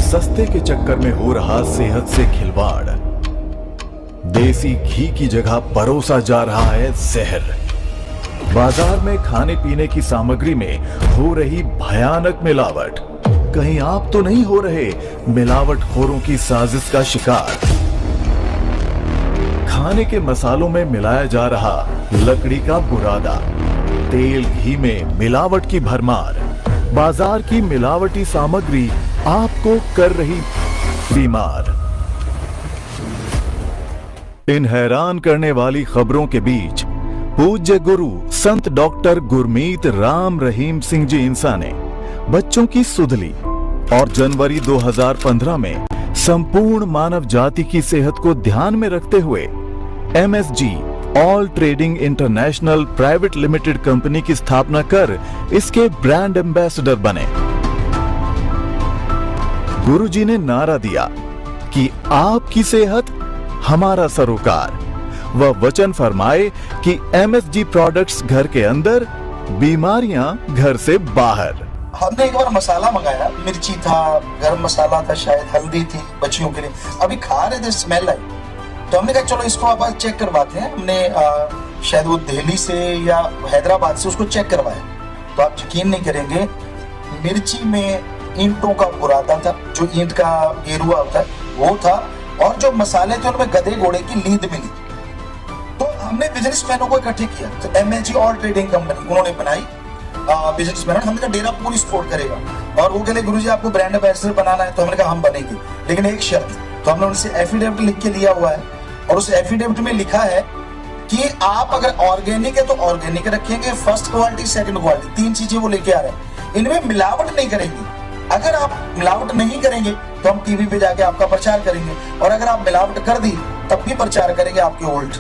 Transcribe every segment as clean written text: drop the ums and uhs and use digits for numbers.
सस्ते के चक्कर में हो रहा सेहत से खिलवाड़। देसी घी की जगह परोसा जा रहा है जहर। बाजार में खाने पीने की सामग्री में हो रही भयानक मिलावट। कहीं आप तो नहीं हो रहे मिलावटखोरों की साजिश का शिकार? खाने के मसालों में मिलाया जा रहा लकड़ी का बुरादा, तेल घी में मिलावट की भरमार, बाजार की मिलावटी सामग्री आपको कर रही बीमार। इन हैरान करने वाली खबरों के बीच पूज्य गुरु संत डॉक्टर गुरमीत राम रहीम सिंह जी इंसा ने बच्चों की सुध ली और जनवरी 2015 में संपूर्ण मानव जाति की सेहत को ध्यान में रखते हुए MSG all trading international private limited company की स्थापना कर इसके ब्रांड एम्बेसडर बने। गुरुजी ने नारा दिया कि आपकी सेहत हमारा सरोकार। वह वचन फरमाए कि MSG प्रोडक्ट्स घर के अंदर, बीमारियां घर से बाहर। हमने एक बार मसाला मंगाया, मिर्ची था, गरम मसाला था, शायद हल्दी थी बच्चियों के लिए। अभी खा रहे थे, स्मेल आई, तो हमने कहा चलो इसको आप चेक करवाते हैं। हमने शायद वो दिल्ली से या हैदराबाद से उसको चेक करवाया, तो आप यकीन नहीं करेंगे, मिर्ची में ईंटों का बुरादा था, जो ईंट का गेरुआ होता है वो था, और जो मसाले थे उनमें गधे घोड़े की लीद मिली। तो हमने बिजनेसमैनों को इकट्ठे किया, तो MSG ऑल ट्रेडिंग कंपनी उन्होंने बनाई। बिजनेसमैन हमने कहा डेरा पूरी सपोर्ट करेगा, और वो कहले गुरुजी आपको ब्रांड एम्बेसडर बनाना है, तो हमने कहा हम बनेंगे, लेकिन एक शर्त। तो हमने उनसे एफिडेविट लिख के लिया हुआ है, और उस एफिडेविट में लिखा है कि आप अगर ऑर्गेनिक है तो ऑर्गेनिक रखेंगे, फर्स्ट क्वालिटी, सेकंड क्वालिटी, 3 चीजें वो लेके आ रहे हैं। इनमें मिलावट नहीं करेंगे। अगर आप मिलावट नहीं करेंगे तो हम टीवी पे जाके आपका प्रचार करेंगे, और अगर आप मिलावट कर दी तब भी प्रचार करेंगे आपके उल्ट।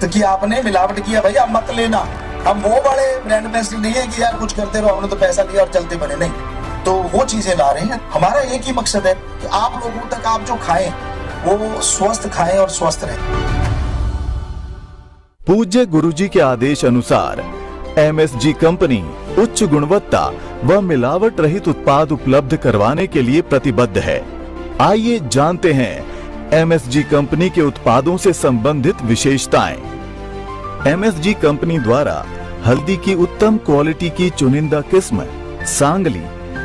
तो कि आपने मिलावट किया भैया मत लेना। हम वो बड़े ब्रांड एम्बेसडर नहीं है कि यार कुछ करते रहो, हमने तो पैसा लिया और चलते बने, नहीं। तो वो चीजें ला रहे हैं। हमारा एक ही मकसद है कि आप लोगों तक आप जो खाएं वो स्वस्थ खाएं और स्वस्थ रहें। पूज्य गुरुजी के आदेश अनुसार MSG कंपनी उच्च गुणवत्ता व मिलावट रहित उत्पाद उपलब्ध करवाने के लिए प्रतिबद्ध है। आइए जानते हैं MSG कंपनी के उत्पादों से संबंधित विशेषताएं। MSG कंपनी द्वारा हल्दी की उत्तम क्वालिटी की चुनिंदा किस्म सांगली,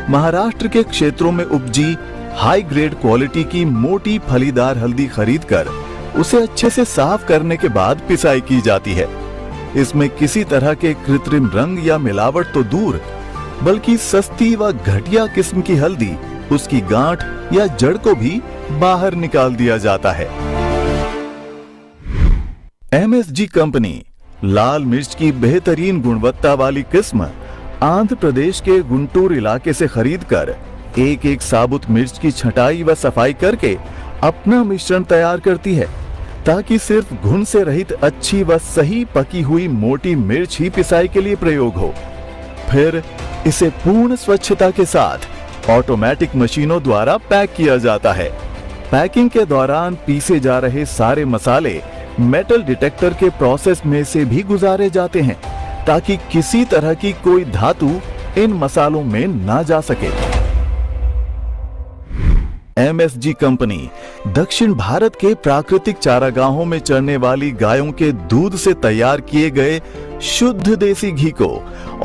महाराष्ट्र के क्षेत्रों में उपजी हाई ग्रेड क्वालिटी की मोटी फलीदार हल्दी खरीदकर उसे अच्छे से साफ करने के बाद पिसाई की जाती है। इसमें किसी तरह के कृत्रिम रंग या मिलावट तो दूर, बल्कि सस्ती व घटिया किस्म की हल्दी, उसकी गांठ या जड़ को भी बाहर निकाल दिया जाता है। MSG कंपनी लाल मिर्च की बेहतरीन गुणवत्ता वाली किस्म आंध्र प्रदेश के गुंटूर इलाके से खरीदकर एक एक साबुत मिर्च की छटाई व सफाई करके अपना मिश्रण तैयार करती है, ताकि सिर्फ घुन से रहित अच्छी व सही पकी हुई मोटी मिर्च ही पिसाई के लिए प्रयोग हो। फिर इसे पूर्ण स्वच्छता के साथ ऑटोमेटिक मशीनों द्वारा पैक किया जाता है। पैकिंग के दौरान पीसे जा रहे सारे मसाले मेटल डिटेक्टर के प्रोसेस में से भी गुजारे जाते हैं, ताकि किसी तरह की कोई धातु इन मसालों में ना जा सके। MSG कंपनी दक्षिण भारत के प्राकृतिक चारागाहों में चरने वाली गायों के दूध से तैयार किए गए शुद्ध देसी घी को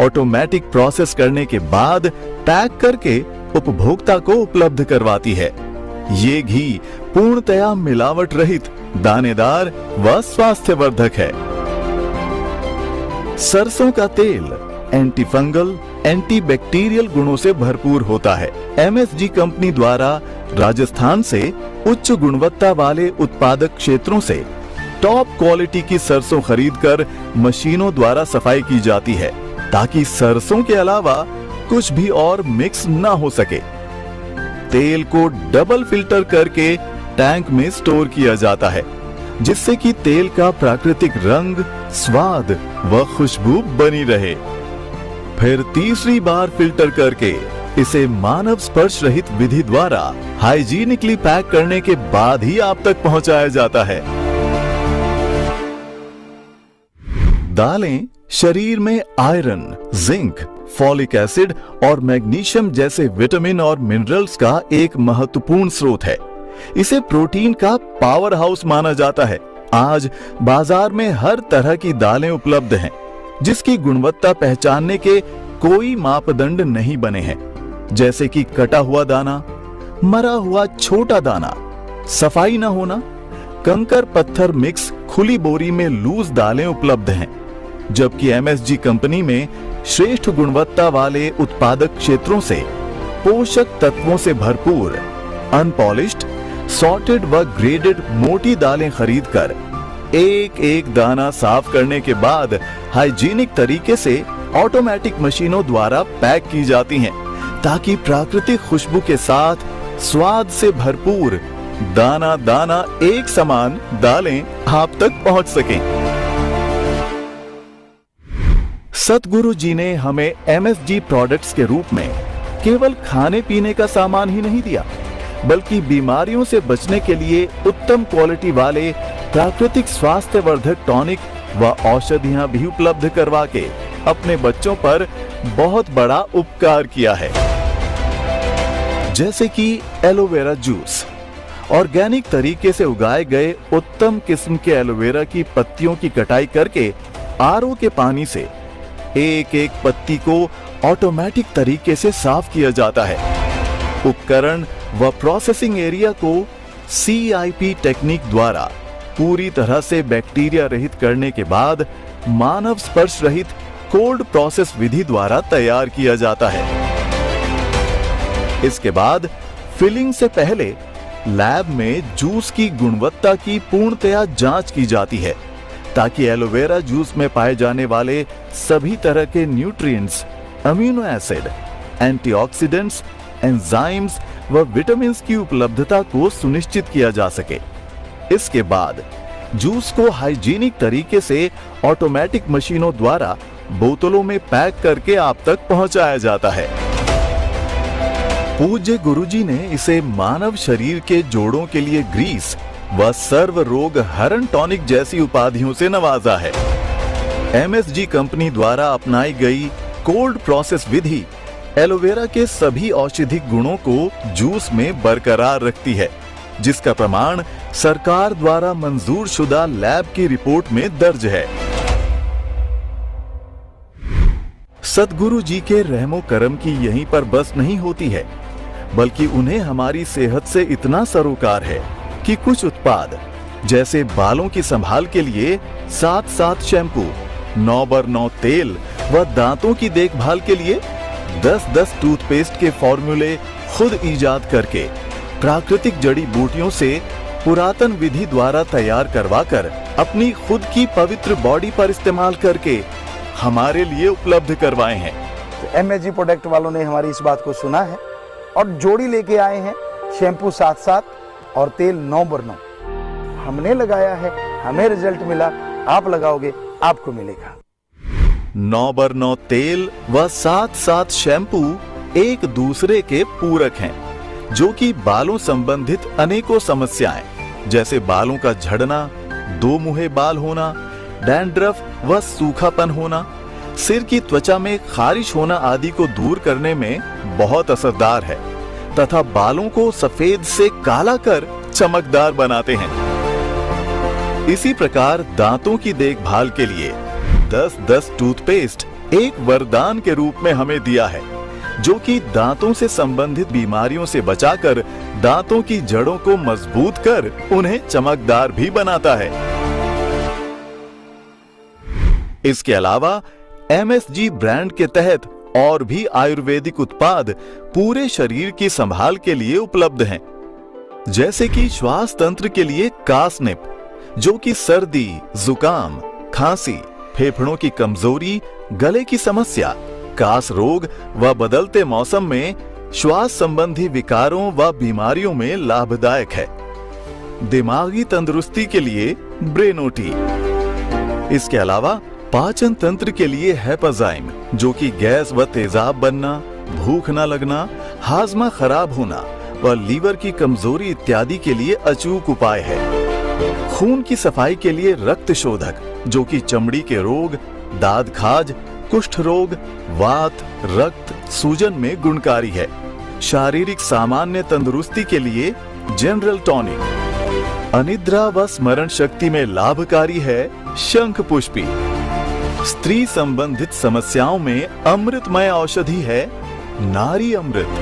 ऑटोमेटिक प्रोसेस करने के बाद पैक करके उपभोक्ता को उपलब्ध करवाती है। ये घी पूर्णतया मिलावट रहित, दानेदार व स्वास्थ्यवर्धक है। सरसों का तेल एंटी फंगल, एंटी बैक्टीरियल गुणों से भरपूर होता है। MSG कंपनी द्वारा राजस्थान से उच्च गुणवत्ता वाले उत्पादक क्षेत्रों से टॉप क्वालिटी की सरसों खरीदकर मशीनों द्वारा सफाई की जाती है, ताकि सरसों के अलावा कुछ भी और मिक्स ना हो सके। तेल को डबल फिल्टर करके टैंक में स्टोर किया जाता है, जिससे कि तेल का प्राकृतिक रंग, स्वाद व खुशबू बनी रहे। फिर तीसरी बार फिल्टर करके इसे मानव स्पर्श रहित विधि द्वारा हाइजीनिकली पैक करने के बाद ही आप तक पहुंचाया जाता है। दालें शरीर में आयरन, जिंक, फॉलिक एसिड और मैग्नीशियम जैसे विटामिन और मिनरल्स का एक महत्वपूर्ण स्रोत है। इसे प्रोटीन का पावर हाउस माना जाता है। आज बाजार में हर तरह की दालें उपलब्ध हैं, जिसकी गुणवत्ता पहचानने के कोई मापदंड नहीं बने हैं, जैसे कि कटा हुआ दाना, मरा हुआ छोटा दाना, सफाई न होना, कंकर पत्थर मिक्स खुली बोरी में लूज दालें उपलब्ध हैं। जबकि एमएसजी कंपनी में श्रेष्ठ गुणवत्ता वाले उत्पादक क्षेत्रों से पोषक तत्वों से भरपूर अनपॉलिश्ड, सॉर्टेड व ग्रेडेड मोटी दालें खरीदकर एक एक दाना साफ करने के बाद हाइजीनिक तरीके से ऑटोमेटिक मशीनों द्वारा पैक की जाती हैं, ताकि प्राकृतिक खुशबू के साथ स्वाद से भरपूर दाना दाना एक समान दालें आप तक पहुंच सकें। सतगुरु जी ने हमें एमएसजी प्रोडक्ट्स के रूप में केवल खाने पीने का सामान ही नहीं दिया, बल्कि बीमारियों से बचने के लिए उत्तम क्वालिटी वाले प्राकृतिक स्वास्थ्यवर्धक टॉनिक व औषधियां भी उपलब्ध करवा के अपने बच्चों पर बहुत बड़ा उपकार किया है। जैसे कि एलोवेरा जूस, ऑर्गेनिक तरीके से उगाए गए उत्तम किस्म के एलोवेरा की पत्तियों की कटाई करके आरओ के पानी से एक एक पत्ती को ऑटोमेटिक तरीके से साफ किया जाता है। उपकरण व प्रोसेसिंग एरिया को CIP टेक्निक द्वारा पूरी तरह से बैक्टीरिया रहित करने के बाद मानव स्पर्श रहित कोल्ड प्रोसेस विधि द्वारा तैयार किया जाता है। इसके बाद फिलिंग से पहले लैब में जूस की गुणवत्ता की पूर्णतया जांच की जाती है, ताकि एलोवेरा जूस में पाए जाने वाले सभी तरह के nutrients, amino acid, antioxidants, enzymes व विटामिन्स की उपलब्धता को सुनिश्चित किया जा सके। इसके बाद जूस को हाइजीनिक तरीके से ऑटोमेटिक मशीनों द्वारा बोतलों में पैक करके आप तक पहुंचाया जाता है। पूज्य गुरुजी ने इसे मानव शरीर के जोड़ों के लिए ग्रीस व सर्व रोग हरण टॉनिक जैसी उपाधियों से नवाजा है। एमएसजी कंपनी द्वारा अपनाई गई कोल्ड प्रोसेस विधि एलोवेरा के सभी औषधिक गुणों को जूस में बरकरार रखती है, जिसका प्रमाण सरकार द्वारा मंजूर शुदा लैब की रिपोर्ट में दर्ज है। सतगुरु जी के रहमो करम की यहीं पर बस नहीं होती है, बल्कि उन्हें हमारी सेहत से इतना सरोकार है कि कुछ उत्पाद जैसे बालों की संभाल के लिए 7 शैम्पू, 9x9 तेल व दांतों की देखभाल के लिए 10 टूथपेस्ट के फॉर्मूले खुद इजाद करके प्राकृतिक जड़ी बूटियों से पुरातन विधि द्वारा तैयार करवाकर अपनी खुद की पवित्र बॉडी पर इस्तेमाल करके हमारे लिए उपलब्ध करवाए हैं। तो एमएसजी प्रोडक्ट वालों ने हमारी इस बात को सुना है और जोड़ी लेके आए हैं शैम्पू 7 और तेल 9x9। हमने लगाया है, हमें रिजल्ट मिला, आप लगाओगे आपको मिलेगा। 9x9 तेल व 7 शैम्पू एक दूसरे के पूरक हैं, जो कि बालों संबंधित अनेकों समस्याएं जैसे बालों का झड़ना, दो मुहे बाल होना, डैंड्रफ व सूखापन होना, सिर की त्वचा में खारिश होना आदि को दूर करने में बहुत असरदार है तथा बालों को सफेद से काला कर चमकदार बनाते हैं। इसी प्रकार दांतों की देखभाल के लिए 10 टूथपेस्ट एक वरदान के रूप में हमें दिया है, जो कि दांतों से संबंधित बीमारियों से बचाकर दांतों की जड़ों को मजबूत कर उन्हें चमकदार भी बनाता है। इसके अलावा एमएसजी ब्रांड के तहत और भी आयुर्वेदिक उत्पाद पूरे शरीर की संभाल के लिए उपलब्ध हैं, जैसे कि श्वास तंत्र के लिए कासनिप, जो कि सर्दी, जुकाम, खांसी, फेफड़ों की कमजोरी, गले की समस्या, कास रोग व बदलते मौसम में श्वास संबंधी विकारों व बीमारियों में लाभदायक है। दिमागी तंदुरुस्ती के लिए ब्रेनोटी। इसके अलावा पाचन तंत्र के लिए हेपाजाइम, जो कि गैस व तेजाब बनना, भूख न लगना, हाजमा खराब होना व लीवर की कमजोरी इत्यादि के लिए अचूक उपाय है। खून की सफाई के लिए रक्त शोधक, जो कि चमड़ी के रोग, दाद खाज, कुष्ठ रोग, वात, रक्त, सूजन में गुणकारी है। शारीरिक सामान्य तंदुरुस्ती के लिए जनरल टॉनिक। अनिद्रा व स्मरण शक्ति में लाभकारी है शंख पुष्पी। स्त्री संबंधित समस्याओं में अमृतमय औषधि है नारी अमृत।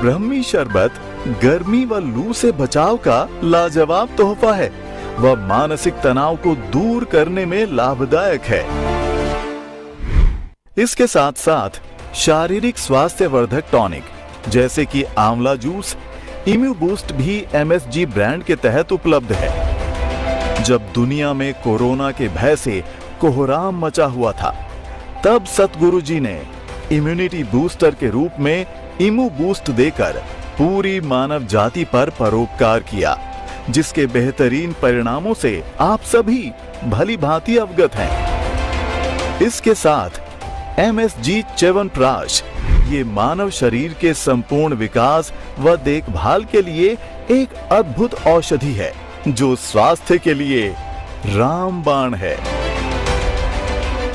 ब्रह्मी शरबत गर्मी व लू से बचाव का लाजवाब तोहफा है व मानसिक तनाव को दूर करने में लाभदायक है। इसके साथ साथ शारीरिक स्वास्थ्य वर्धक टॉनिक जैसे कि आंवला जूस, इम्यू बूस्ट भी एमएसजी ब्रांड के तहत उपलब्ध है। जब दुनिया में कोरोना के भय से कोहराम मचा हुआ था, तब सतगुरु जी ने इम्यूनिटी बूस्टर के रूप में इम्यू बूस्ट देकर पूरी मानव जाति पर परोपकार किया, जिसके बेहतरीन परिणामों से आप सभी भली भांति अवगत हैं। इसके साथ एमएसजी च्यवनप्राश ये मानव शरीर के संपूर्ण विकास व देखभाल के लिए एक अद्भुत औषधि है, जो स्वास्थ्य के लिए रामबाण है।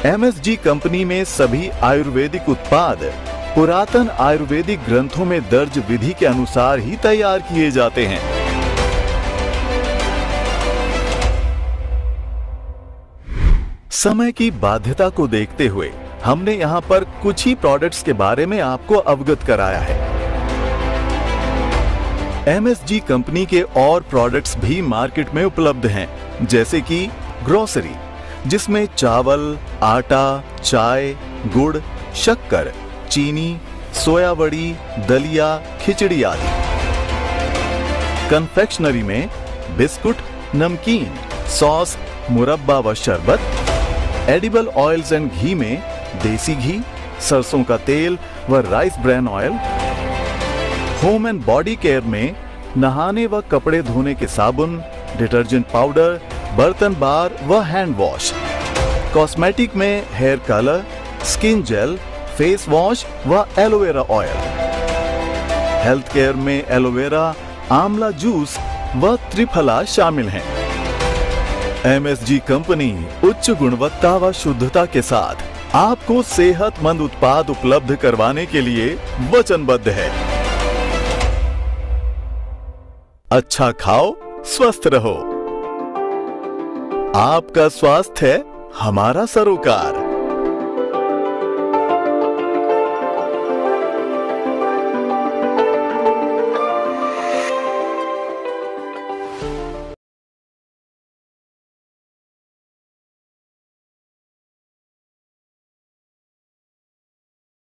एमएसजी कंपनी में सभी आयुर्वेदिक उत्पाद पुरातन आयुर्वेदिक ग्रंथों में दर्ज विधि के अनुसार ही तैयार किए जाते हैं। समय की बाध्यता को देखते हुए हमने यहाँ पर कुछ ही प्रोडक्ट्स के बारे में आपको अवगत कराया है। एमएसजी कंपनी के और प्रोडक्ट्स भी मार्केट में उपलब्ध हैं, जैसे कि ग्रोसरी, जिसमें चावल, आटा, चाय, गुड़, शक्कर, चीनी, सोया बड़ी, दलिया, खिचड़ी आदि। कन्फेक्शनरी में बिस्कुट, नमकीन, सॉस, मुरब्बा व शरबत। एडिबल ऑयल्स एंड घी में देसी घी, सरसों का तेल व rice bran oil. Home and body care में नहाने व कपड़े धोने के साबुन, डिटर्जेंट पाउडर, बर्तन बार व हैंड वॉश। कॉस्मेटिक में hair colour, skin gel, face wash व एलोवेरा ऑयल। हेल्थ केयर में एलोवेरा, आंवला जूस व त्रिफला शामिल हैं। एमएसजी कंपनी उच्च गुणवत्ता व शुद्धता के साथ आपको सेहतमंद उत्पाद उपलब्ध करवाने के लिए वचनबद्ध है। अच्छा खाओ, स्वस्थ रहो। आपका स्वास्थ्य है हमारा सरोकार।